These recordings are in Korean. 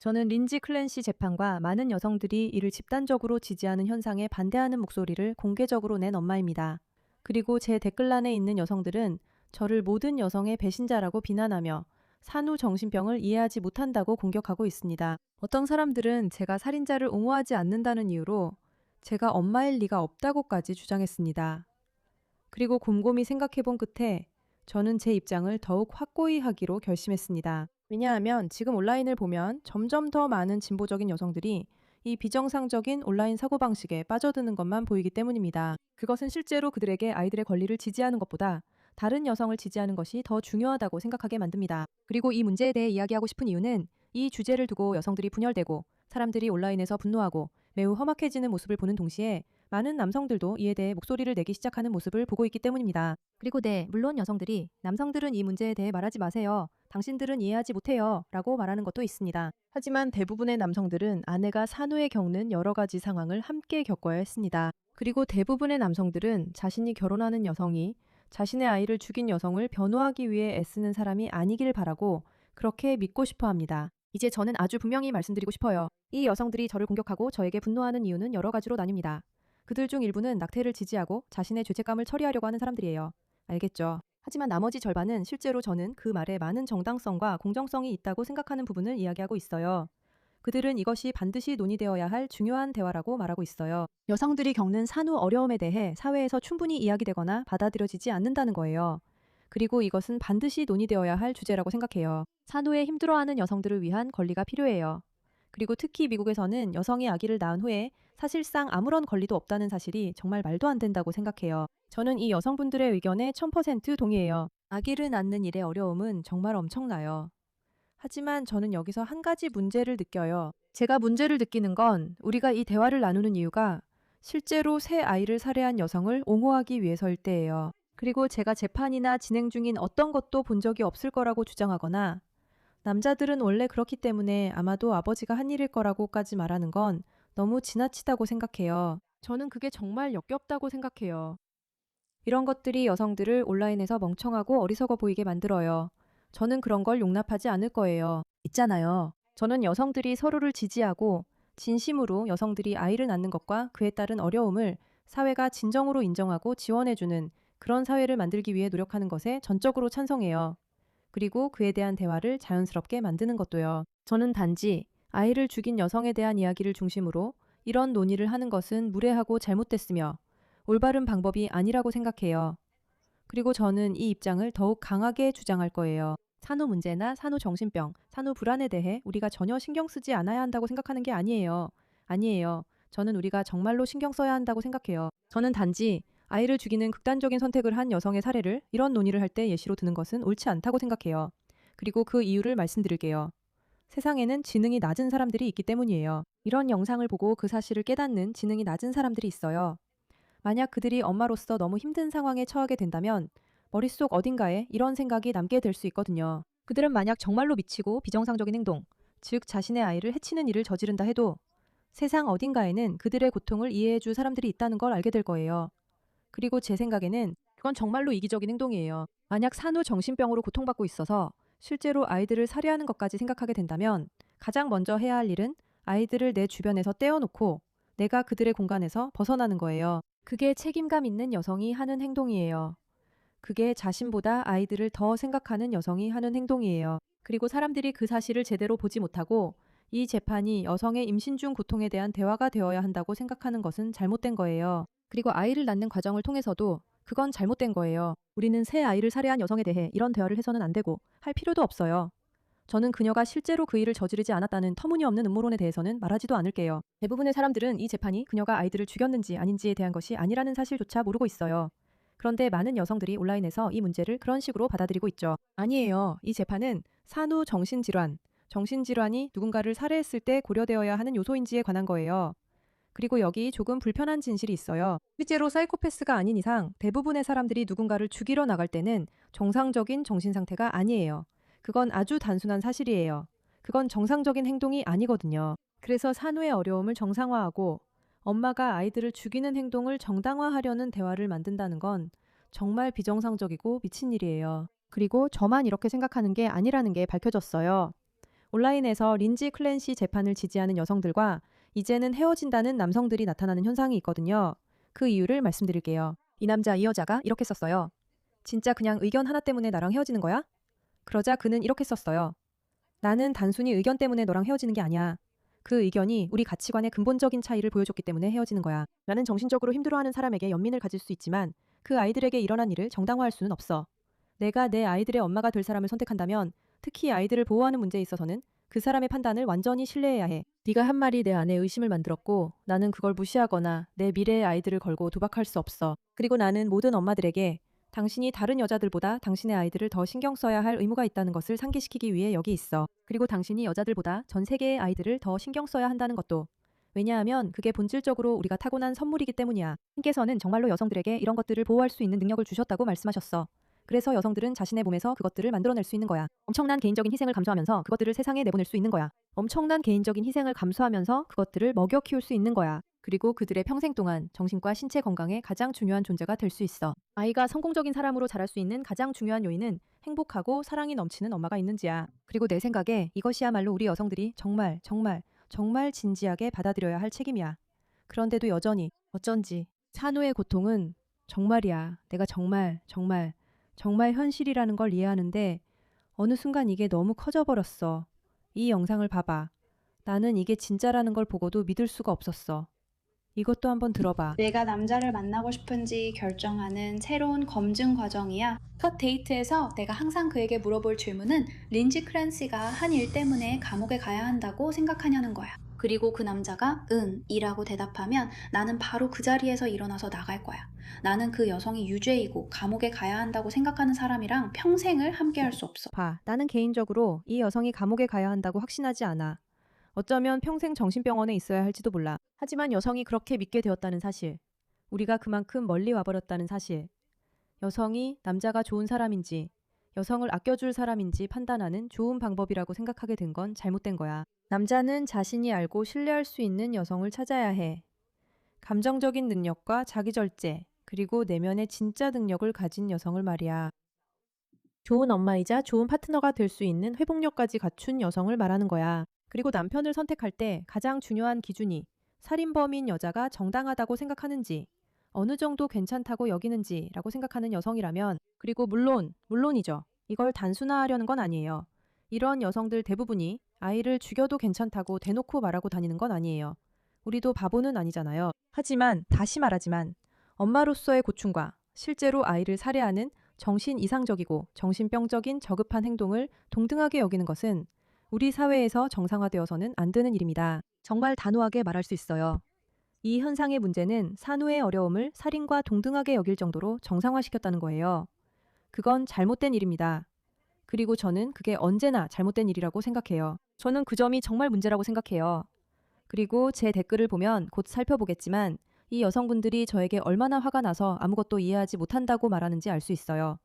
저는 린지 클랜시 재판과 많은 여성들이 이를 집단적으로 지지하는 현상에 반대하는 목소리를 공개적으로 낸 엄마입니다. 그리고 제 댓글란에 있는 여성들은 저를 모든 여성의 배신자라고 비난하며 산후 정신병을 이해하지 못한다고 공격하고 있습니다. 어떤 사람들은 제가 살인자를 옹호하지 않는다는 이유로 제가 엄마일 리가 없다고까지 주장했습니다. 그리고 곰곰이 생각해본 끝에 저는 제 입장을 더욱 확고히 하기로 결심했습니다. 왜냐하면 지금 온라인을 보면 점점 더 많은 진보적인 여성들이 이 비정상적인 온라인 사고방식에 빠져드는 것만 보이기 때문입니다. 그것은 실제로 그들에게 아이들의 권리를 지지하는 것보다 다른 여성을 지지하는 것이 더 중요하다고 생각하게 만듭니다. 그리고 이 문제에 대해 이야기하고 싶은 이유는 이 주제를 두고 여성들이 분열되고 사람들이 온라인에서 분노하고 매우 험악해지는 모습을 보는 동시에 많은 남성들도 이에 대해 목소리를 내기 시작하는 모습을 보고 있기 때문입니다. 그리고 네, 물론 여성들이 남성들은 이 문제에 대해 말하지 마세요. 당신들은 이해하지 못해요. 라고 말하는 것도 있습니다. 하지만 대부분의 남성들은 아내가 산후에 겪는 여러 가지 상황을 함께 겪어야 했습니다. 그리고 대부분의 남성들은 자신이 결혼하는 여성이 자신의 아이를 죽인 여성을 변호하기 위해 애쓰는 사람이 아니길 바라고 그렇게 믿고 싶어 합니다. 이제 저는 아주 분명히 말씀드리고 싶어요. 이 여성들이 저를 공격하고 저에게 분노하는 이유는 여러 가지로 나뉩니다. 그들 중 일부는 낙태를 지지하고 자신의 죄책감을 처리하려고 하는 사람들이에요. 알겠죠? 하지만 나머지 절반은 실제로 저는 그 말에 많은 정당성과 공정성이 있다고 생각하는 부분을 이야기하고 있어요. 그들은 이것이 반드시 논의되어야 할 중요한 대화라고 말하고 있어요. 여성들이 겪는 산후 어려움에 대해 사회에서 충분히 이야기되거나 받아들여지지 않는다는 거예요. 그리고 이것은 반드시 논의되어야 할 주제라고 생각해요. 산후에 힘들어하는 여성들을 위한 권리가 필요해요. 그리고 특히 미국에서는 여성이 아기를 낳은 후에 사실상 아무런 권리도 없다는 사실이 정말 말도 안 된다고 생각해요. 저는 이 여성분들의 의견에 1000% 동의해요. 아기를 낳는 일의 어려움은 정말 엄청나요. 하지만 저는 여기서 한 가지 문제를 느껴요. 제가 문제를 느끼는 건 우리가 이 대화를 나누는 이유가 실제로 새 아이를 살해한 여성을 옹호하기 위해서일 때예요. 그리고 제가 재판이나 진행 중인 어떤 것도 본 적이 없을 거라고 주장하거나 남자들은 원래 그렇기 때문에 아마도 아버지가 한 일일 거라고까지 말하는 건 너무 지나치다고 생각해요. 저는 그게 정말 역겹다고 생각해요. 이런 것들이 여성들을 온라인에서 멍청하고 어리석어 보이게 만들어요. 저는 그런 걸 용납하지 않을 거예요. 있잖아요. 저는 여성들이 서로를 지지하고 진심으로 여성들이 아이를 낳는 것과 그에 따른 어려움을 사회가 진정으로 인정하고 지원해주는 그런 사회를 만들기 위해 노력하는 것에 전적으로 찬성해요. 그리고 그에 대한 대화를 자연스럽게 만드는 것도요. 저는 단지 아이를 죽인 여성에 대한 이야기를 중심으로 이런 논의를 하는 것은 무례하고 잘못됐으며 올바른 방법이 아니라고 생각해요. 그리고 저는 이 입장을 더욱 강하게 주장할 거예요. 산후 문제나 산후 정신병, 산후 불안에 대해 우리가 전혀 신경 쓰지 않아야 한다고 생각하는 게 아니에요. 아니에요. 저는 우리가 정말로 신경 써야 한다고 생각해요. 저는 단지 아이를 죽이는 극단적인 선택을 한 여성의 사례를 이런 논의를 할 때 예시로 드는 것은 옳지 않다고 생각해요. 그리고 그 이유를 말씀드릴게요. 세상에는 지능이 낮은 사람들이 있기 때문이에요. 이런 영상을 보고 그 사실을 깨닫는 지능이 낮은 사람들이 있어요. 만약 그들이 엄마로서 너무 힘든 상황에 처하게 된다면 머릿속 어딘가에 이런 생각이 남게 될 수 있거든요. 그들은 만약 정말로 미치고 비정상적인 행동, 즉 자신의 아이를 해치는 일을 저지른다 해도 세상 어딘가에는 그들의 고통을 이해해줄 사람들이 있다는 걸 알게 될 거예요. 그리고 제 생각에는 그건 정말로 이기적인 행동이에요. 만약 산후 정신병으로 고통받고 있어서 실제로 아이들을 살해하는 것까지 생각하게 된다면 가장 먼저 해야 할 일은 아이들을 내 주변에서 떼어놓고 내가 그들의 공간에서 벗어나는 거예요. 그게 책임감 있는 여성이 하는 행동이에요. 그게 자신보다 아이들을 더 생각하는 여성이 하는 행동이에요. 그리고 사람들이 그 사실을 제대로 보지 못하고 이 재판이 여성의 임신 중 고통에 대한 대화가 되어야 한다고 생각하는 것은 잘못된 거예요. 그리고 아이를 낳는 과정을 통해서도 그건 잘못된 거예요. 우리는 새 아이를 살해한 여성에 대해 이런 대화를 해서는 안 되고 할 필요도 없어요. 저는 그녀가 실제로 그 일을 저지르지 않았다는 터무니없는 음모론에 대해서는 말하지도 않을게요. 대부분의 사람들은 이 재판이 그녀가 아이들을 죽였는지 아닌지에 대한 것이 아니라는 사실조차 모르고 있어요. 그런데 많은 여성들이 온라인에서 이 문제를 그런 식으로 받아들이고 있죠. 아니에요. 이 재판은 산후 정신질환, 정신질환이 누군가를 살해했을 때 고려되어야 하는 요소인지에 관한 거예요. 그리고 여기 조금 불편한 진실이 있어요. 실제로 사이코패스가 아닌 이상 대부분의 사람들이 누군가를 죽이러 나갈 때는 정상적인 정신 상태가 아니에요. 그건 아주 단순한 사실이에요. 그건 정상적인 행동이 아니거든요. 그래서 산후의 어려움을 정상화하고 엄마가 아이들을 죽이는 행동을 정당화하려는 대화를 만든다는 건 정말 비정상적이고 미친 일이에요. 그리고 저만 이렇게 생각하는 게 아니라는 게 밝혀졌어요. 온라인에서 린지 클랜시 재판을 지지하는 여성들과 이제는 헤어진다는 남성들이 나타나는 현상이 있거든요. 그 이유를 말씀드릴게요. 이 남자, 이 여자가 이렇게 썼어요. 진짜 그냥 의견 하나 때문에 나랑 헤어지는 거야? 그러자 그는 이렇게 썼어요. 나는 단순히 의견 때문에 너랑 헤어지는 게 아니야. 그 의견이 우리 가치관의 근본적인 차이를 보여줬기 때문에 헤어지는 거야. 나는 정신적으로 힘들어하는 사람에게 연민을 가질 수 있지만 그 아이들에게 일어난 일을 정당화할 수는 없어. 내가 내 아이들의 엄마가 될 사람을 선택한다면 특히 아이들을 보호하는 문제에 있어서는 그 사람의 판단을 완전히 신뢰해야 해. 네가 한 말이 내 안에 의심을 만들었고 나는 그걸 무시하거나 내 미래의 아이들을 걸고 도박할 수 없어. 그리고 나는 모든 엄마들에게 당신이 다른 여자들보다 당신의 아이들을 더 신경 써야 할 의무가 있다는 것을 상기시키기 위해 여기 있어. 그리고 당신이 여자들보다 전 세계의 아이들을 더 신경 써야 한다는 것도. 왜냐하면 그게 본질적으로 우리가 타고난 선물이기 때문이야. 신께서는 정말로 여성들에게 이런 것들을 보호할 수 있는 능력을 주셨다고 말씀하셨어. 그래서 여성들은 자신의 몸에서 그것들을 만들어낼 수 있는 거야. 엄청난 개인적인 희생을 감수하면서 그것들을 세상에 내보낼 수 있는 거야. 엄청난 개인적인 희생을 감수하면서 그것들을 먹여 키울 수 있는 거야. 그리고 그들의 평생 동안 정신과 신체 건강에 가장 중요한 존재가 될 수 있어. 아이가 성공적인 사람으로 자랄 수 있는 가장 중요한 요인은 행복하고 사랑이 넘치는 엄마가 있는지야. 그리고 내 생각에 이것이야말로 우리 여성들이 정말 진지하게 받아들여야 할 책임이야. 그런데도 여전히 어쩐지 산후의 고통은 정말이야. 내가 정말 현실이라는 걸 이해하는데 어느 순간 이게 너무 커져버렸어. 이 영상을 봐봐. 나는 이게 진짜라는 걸 보고도 믿을 수가 없었어. 이것도 한번 들어봐. 내가 남자를 만나고 싶은지 결정하는 새로운 검증 과정이야. 첫 데이트에서 내가 항상 그에게 물어볼 질문은 린지 클랜시가 한 일 때문에 감옥에 가야 한다고 생각하냐는 거야. 그리고 그 남자가 응, 이라고 대답하면 나는 바로 그 자리에서 일어나서 나갈 거야. 나는 그 여성이 유죄이고 감옥에 가야 한다고 생각하는 사람이랑 평생을 함께 할 수 없어. 봐, 나는 개인적으로 이 여성이 감옥에 가야 한다고 확신하지 않아. 어쩌면 평생 정신병원에 있어야 할지도 몰라. 하지만 여성이 그렇게 믿게 되었다는 사실, 우리가 그만큼 멀리 와버렸다는 사실, 여성이 남자가 좋은 사람인지, 여성을 아껴줄 사람인지 판단하는 좋은 방법이라고 생각하게 된 건 잘못된 거야. 남자는 자신이 알고 신뢰할 수 있는 여성을 찾아야 해. 감정적인 능력과 자기절제, 그리고 내면의 진짜 능력을 가진 여성을 말이야. 좋은 엄마이자 좋은 파트너가 될 수 있는 회복력까지 갖춘 여성을 말하는 거야. 그리고 남편을 선택할 때 가장 중요한 기준이 살인범인 여자가 정당하다고 생각하는지, 어느 정도 괜찮다고 여기는지라고 생각하는 여성이라면, 그리고 물론이죠. 이걸 단순화하려는 건 아니에요. 이런 여성들 대부분이 아이를 죽여도 괜찮다고 대놓고 말하고 다니는 건 아니에요. 우리도 바보는 아니잖아요. 하지만 다시 말하지만 엄마로서의 고충과 실제로 아이를 살해하는 정신 이상적이고 정신병적인 저급한 행동을 동등하게 여기는 것은 우리 사회에서 정상화되어서는 안 되는 일입니다. 정말 단호하게 말할 수 있어요. 이 현상의 문제는 산후의 어려움을 살인과 동등하게 여길 정도로 정상화시켰다는 거예요. 그건 잘못된 일입니다. 그리고 저는 그게 언제나 잘못된 일이라고 생각해요. 저는 그 점이 정말 문제라고 생각해요. 그리고 제 댓글을 보면 곧 살펴보겠지만 이 여성분들이 저에게 얼마나 화가 나서 아무것도 이해하지 못한다고 말하는지 알 수 있어요.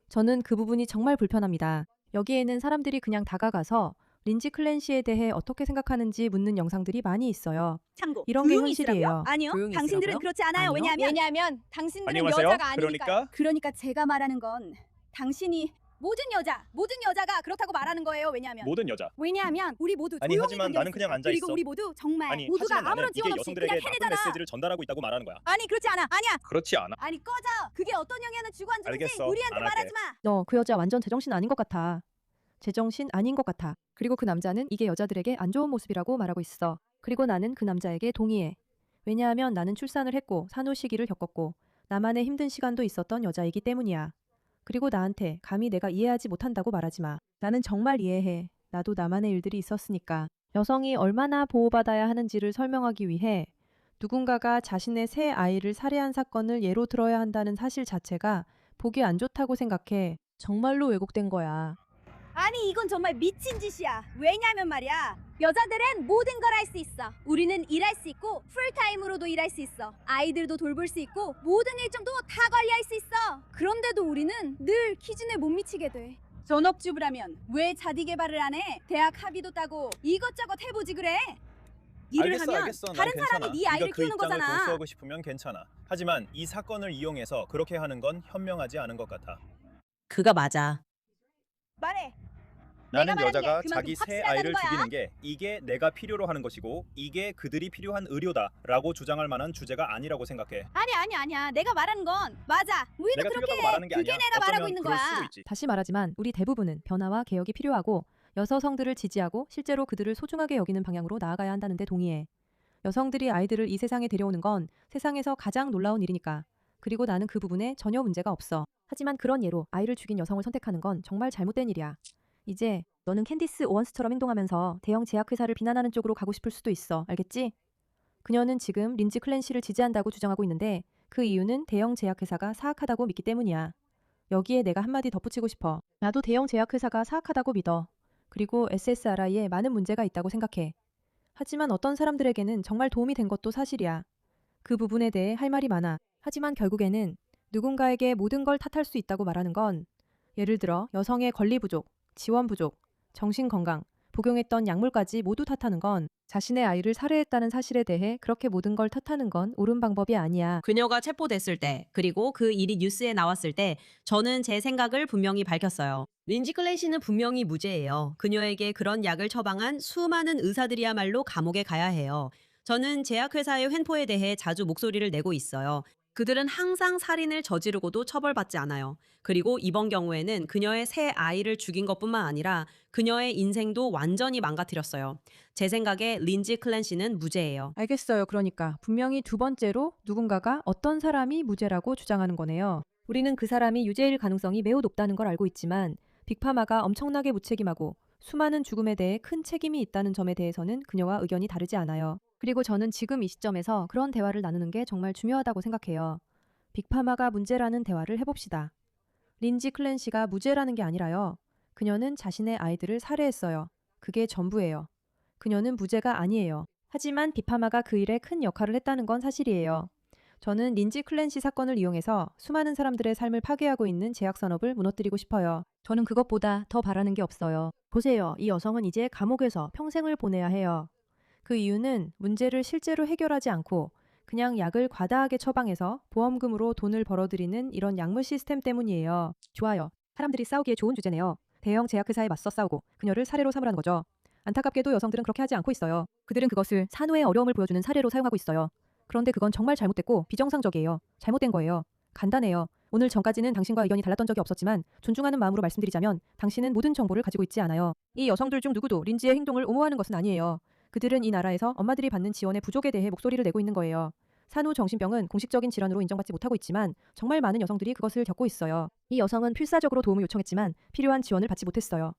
저는 그 부분이 정말 불편합니다. 여기에는 사람들이 그냥 다가가서 린지 클랜시에 대해 어떻게 생각하는지 묻는 영상들이 많이 있어요. 참고 이런 게 조용히 있으라고요? 현실이에요. 아니요. 조용히 당신들은 있으라고요? 그렇지 않아요. 아니요. 왜냐하면 당신들은 안녕하세요. 여자가 아니니까요. 그러니까? 그러니까 제가 말하는 건 당신이 모든 여자가 그렇다고 말하는 거예요. 모든 여자. 왜냐하면 우리 모두 아니, 조용히 하지만 나는 관계를 그냥 했어요. 앉아 그리고 있어. 우리 모두 정말 아니, 모두가 하지만 나는 아무런 이게 지원 없이 여성들에게 그냥 나쁜 해내잖아. 메시지를 전달하고 있다고 말하는 거야. 아니 그렇지 않아. 아니야. 그렇지 않아. 아니 꺼져. 그게 어떤 영향을 주고 안 주는지 알겠어. 우리한테 안 할게. 말하지 마. 너 그 여자 완전 제정신 아닌 것 같아. 제정신 아닌 것 같아. 그리고 그 남자는 이게 여자들에게 안 좋은 모습이라고 말하고 있어. 그리고 나는 그 남자에게 동의해. 왜냐하면 나는 출산을 했고 산후 시기를 겪었고 나만의 힘든 시간도 있었던 여자이기 때문이야. 그리고 나한테 감히 내가 이해하지 못한다고 말하지 마. 나는 정말 이해해. 나도 나만의 일들이 있었으니까. 여성이 얼마나 보호받아야 하는지를 설명하기 위해 누군가가 자신의 새 아이를 살해한 사건을 예로 들어야 한다는 사실 자체가 보기 안 좋다고 생각해. 정말로 왜곡된 거야. 아니 이건 정말 미친 짓이야. 왜냐면 말이야. 여자들은 모든 걸 할 수 있어. 우리는 일할 수 있고 풀타임으로도 일할 수 있어. 아이들도 돌볼 수 있고 모든 일정도 다 관리할 수 있어. 그런데도 우리는 늘 기준에 못 미치게 돼. 전업주부라면 왜 자기 개발을 안 해? 대학 학위도 따고 이것저것 해보지 그래. 일을 하면 난 다른 괜찮아. 사람이 네 아이를 네가 그 키우는 입장을 거잖아. 고수하고 싶으면 괜찮아. 하지만 이 사건을 이용해서 그렇게 하는 건 현명하지 않은 것 같아. 그가 맞아. 말해. 나는 말하는 게 여자가 그만큼 자기 새 확실하다는 아이를 거야. 죽이는 게 이게 내가 필요로 하는 것이고 이게 그들이 필요한 의료다라고 주장할 만한 주제가 아니라고 생각해. 아니야. 내가 말하는 건 맞아. 우리도 내가 그렇게 틀렸다고 해. 말하는 게 그게 아니야. 내가 말하고 어쩌면 있는 그럴 거야. 수도 있지. 다시 말하지만 우리 대부분은 변화와 개혁이 필요하고 여성들을 지지하고 실제로 그들을 소중하게 여기는 방향으로 나아가야 한다는데 동의해. 여성들이 아이들을 이 세상에 데려오는 건 세상에서 가장 놀라운 일이니까. 그리고 나는 그 부분에 전혀 문제가 없어. 하지만 그런 예로 아이를 죽인 여성을 선택하는 건 정말 잘못된 일이야. 이제 너는 캔디스 오원스처럼 행동하면서 대형 제약회사를 비난하는 쪽으로 가고 싶을 수도 있어. 알겠지? 그녀는 지금 린지 클랜시를 지지한다고 주장하고 있는데 그 이유는 대형 제약회사가 사악하다고 믿기 때문이야. 여기에 내가 한마디 덧붙이고 싶어. 나도 대형 제약회사가 사악하다고 믿어. 그리고 SSRI에 많은 문제가 있다고 생각해. 하지만 어떤 사람들에게는 정말 도움이 된 것도 사실이야. 그 부분에 대해 할 말이 많아. 하지만 결국에는 누군가에게 모든 걸 탓할 수 있다고 말하는 건 예를 들어 여성의 권리 부족, 지원 부족, 정신 건강, 복용했던 약물까지 모두 탓하는 건 자신의 아이를 살해했다는 사실에 대해 그렇게 모든 걸 탓하는 건 옳은 방법이 아니야. 그녀가 체포됐을 때, 그리고 그 일이 뉴스에 나왔을 때 저는 제 생각을 분명히 밝혔어요. 린지 클랜시는 분명히 무죄예요. 그녀에게 그런 약을 처방한 수많은 의사들이야말로 감옥에 가야 해요. 저는 제약회사의 횡포에 대해 자주 목소리를 내고 있어요. 그들은 항상 살인을 저지르고도 처벌받지 않아요. 그리고 이번 경우에는 그녀의 새 아이를 죽인 것뿐만 아니라 그녀의 인생도 완전히 망가뜨렸어요. 제 생각에 린지 클랜시는 무죄예요. 알겠어요. 그러니까 분명히 두 번째로 누군가가 어떤 사람이 무죄라고 주장하는 거네요. 우리는 그 사람이 유죄일 가능성이 매우 높다는 걸 알고 있지만 빅파마가 엄청나게 무책임하고 수많은 죽음에 대해 큰 책임이 있다는 점에 대해서는 그녀와 의견이 다르지 않아요. 그리고 저는 지금 이 시점에서 그런 대화를 나누는 게 정말 중요하다고 생각해요. 빅파마가 문제라는 대화를 해봅시다. 린지 클랜시가 무죄라는 게 아니라요. 그녀는 자신의 아이들을 살해했어요. 그게 전부예요. 그녀는 무죄가 아니에요. 하지만 빅파마가 그 일에 큰 역할을 했다는 건 사실이에요. 저는 린지 클랜시 사건을 이용해서 수많은 사람들의 삶을 파괴하고 있는 제약 산업을 무너뜨리고 싶어요. 저는 그것보다 더 바라는 게 없어요. 보세요. 이 여성은 이제 감옥에서 평생을 보내야 해요. 그 이유는 문제를 실제로 해결하지 않고 그냥 약을 과다하게 처방해서 보험금으로 돈을 벌어들이는 이런 약물 시스템 때문이에요. 좋아요. 사람들이 싸우기에 좋은 주제네요. 대형 제약회사에 맞서 싸우고 그녀를 사례로 삼으라는 거죠. 안타깝게도 여성들은 그렇게 하지 않고 있어요. 그들은 그것을 산후의 어려움을 보여주는 사례로 사용하고 있어요. 그런데 그건 정말 잘못됐고 비정상적이에요. 잘못된 거예요. 간단해요. 오늘 전까지는 당신과 의견이 달랐던 적이 없었지만 존중하는 마음으로 말씀드리자면 당신은 모든 정보를 가지고 있지 않아요. 이 여성들 중 누구도 린지의 행동을 옹호하는 것은 아니에요. 그들은 이 나라에서 엄마들이 받는 지원의 부족에 대해 목소리를 내고 있는 거예요. 산후 정신병은 공식적인 질환으로 인정받지 못하고 있지만 정말 많은 여성들이 그것을 겪고 있어요. 이 여성은 필사적으로 도움을 요청했지만 필요한 지원을 받지 못했어요.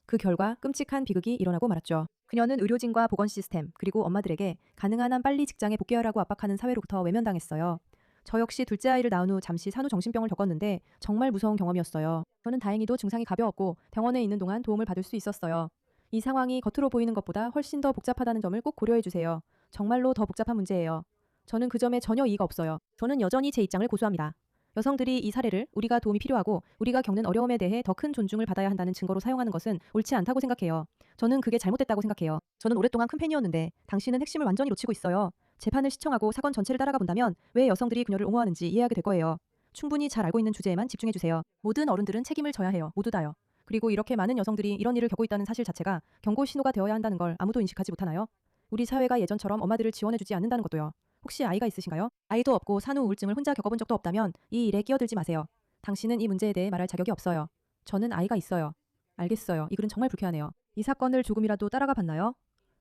그 결과 끔찍한 비극이 일어나고 말았죠. 그녀는 의료진과 보건 시스템 그리고 엄마들에게 가능한 한 빨리 직장에 복귀하라고 압박하는 사회로부터 외면당했어요. 저 역시 둘째 아이를 낳은 후 잠시 산후 정신병을 겪었는데 정말 무서운 경험이었어요. 저는 다행히도 증상이 가벼웠고 병원에 있는 동안 도움을 받을 수 있었어요. 이 상황이 겉으로 보이는 것보다 훨씬 더 복잡하다는 점을 꼭 고려해 주세요. 정말로 더 복잡한 문제예요. 저는 그 점에 전혀 이의가 없어요. 저는 여전히 제 입장을 고수합니다. 여성들이 이 사례를 우리가 도움이 필요하고 우리가 겪는 어려움에 대해 더 큰 존중을 받아야 한다는 증거로 사용하는 것은 옳지 않다고 생각해요. 저는 그게 잘못됐다고 생각해요. 저는 오랫동안 큰 팬이었는데 당신은 핵심을 완전히 놓치고 있어요. 재판을 시청하고 사건 전체를 따라가 본다면 왜 여성들이 그녀를 옹호하는지 이해하게 될 거예요. 충분히 잘 알고 있는 주제에만 집중해 주세요. 모든 어른들은 책임을 져야 해요. 모두 다요. 그리고 이렇게 많은 여성들이 이런 일을 겪고 있다는 사실 자체가 경고 신호가 되어야 한다는 걸 아무도 인식하지 못하나요? 우리 사회가 예전처럼 엄마들을 지원해주지 않는다는 것도요. 혹시 아이가 있으신가요? 아이도 없고 산후 우울증을 혼자 겪어본 적도 없다면 이 일에 끼어들지 마세요. 당신은 이 문제에 대해 말할 자격이 없어요. 저는 아이가 있어요. 알겠어요. 이 글은 정말 불쾌하네요. 이 사건을 조금이라도 따라가 봤나요?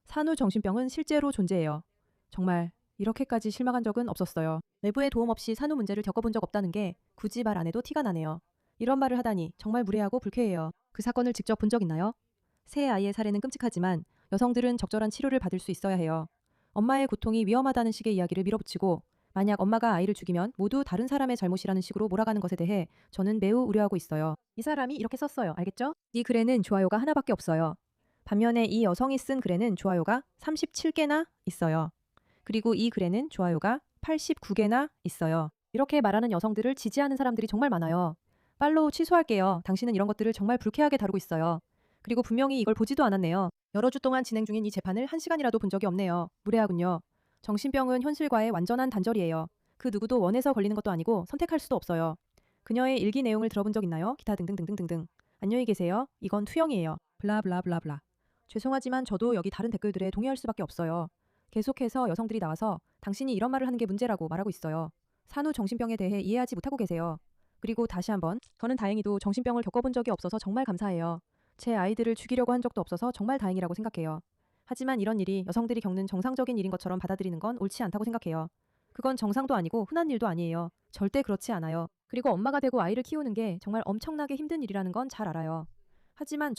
산후 정신병은 실제로 존재해요. 정말 이렇게까지 실망한 적은 없었어요. 외부의 도움 없이 산후 문제를 겪어본 적 없다는 게 굳이 말 안 해도 티가 나네요. 이런 말을 하다니 정말 무례하고 불쾌해요. 그 사건을 직접 본 적 있나요? 새 아이의 살해는 끔찍하지만 여성들은 적절한 치료를 받을 수 있어야 해요. 엄마의 고통이 위험하다는 식의 이야기를 밀어붙이고 만약 엄마가 아이를 죽이면 모두 다른 사람의 잘못이라는 식으로 몰아가는 것에 대해 저는 매우 우려하고 있어요. 이 사람이 이렇게 썼어요. 알겠죠? 이 글에는 좋아요가 하나밖에 없어요. 반면에 이 여성이 쓴 글에는 좋아요가 37개나 있어요. 그리고 이 글에는 좋아요가 89개나 있어요. 이렇게 말하는 여성들을 지지하는 사람들이 정말 많아요. 팔로우 취소할게요. 당신은 이런 것들을 정말 불쾌하게 다루고 있어요. 그리고 분명히 이걸 보지도 않았네요. 여러 주 동안 진행 중인 이 재판을 1시간이라도 본 적이 없네요. 무례하군요. 정신병은 현실과의 완전한 단절이에요. 그 누구도 원해서 걸리는 것도 아니고 선택할 수도 없어요. 그녀의 일기 내용을 들어본 적 있나요? 기타 등등등등등등. 안녕히 계세요. 이건 투영이에요. 블라블라블라블라. 죄송하지만 저도 여기 다른 댓글들에 동의할 수밖에 없어요. 계속해서 여성들이 나와서 당신이 이런 말을 하는 게 문제라고 말하고 있어요. 산후 정신병에 대해 이해하지 못하고 계세요. 그리고 다시 한번 저는 다행히도 정신병을 겪어본 적이 없어서 정말 감사해요. 제 아이들을 죽이려고 한 적도 없어서 정말 다행이라고 생각해요. 하지만 이런 일이 여성들이 겪는 정상적인 일인 것처럼 받아들이는 건 옳지 않다고 생각해요. 그건 정상도 아니고 흔한 일도 아니에요. 절대 그렇지 않아요. 그리고 엄마가 되고 아이를 키우는 게 정말 엄청나게 힘든 일이라는 건 잘 알아요. 하지만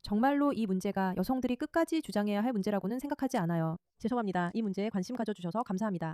정말로 이 문제가 여성들이 끝까지 주장해야 할 문제라고는 생각하지 않아요. 죄송합니다. 이 문제에 관심 가져주셔서 감사합니다.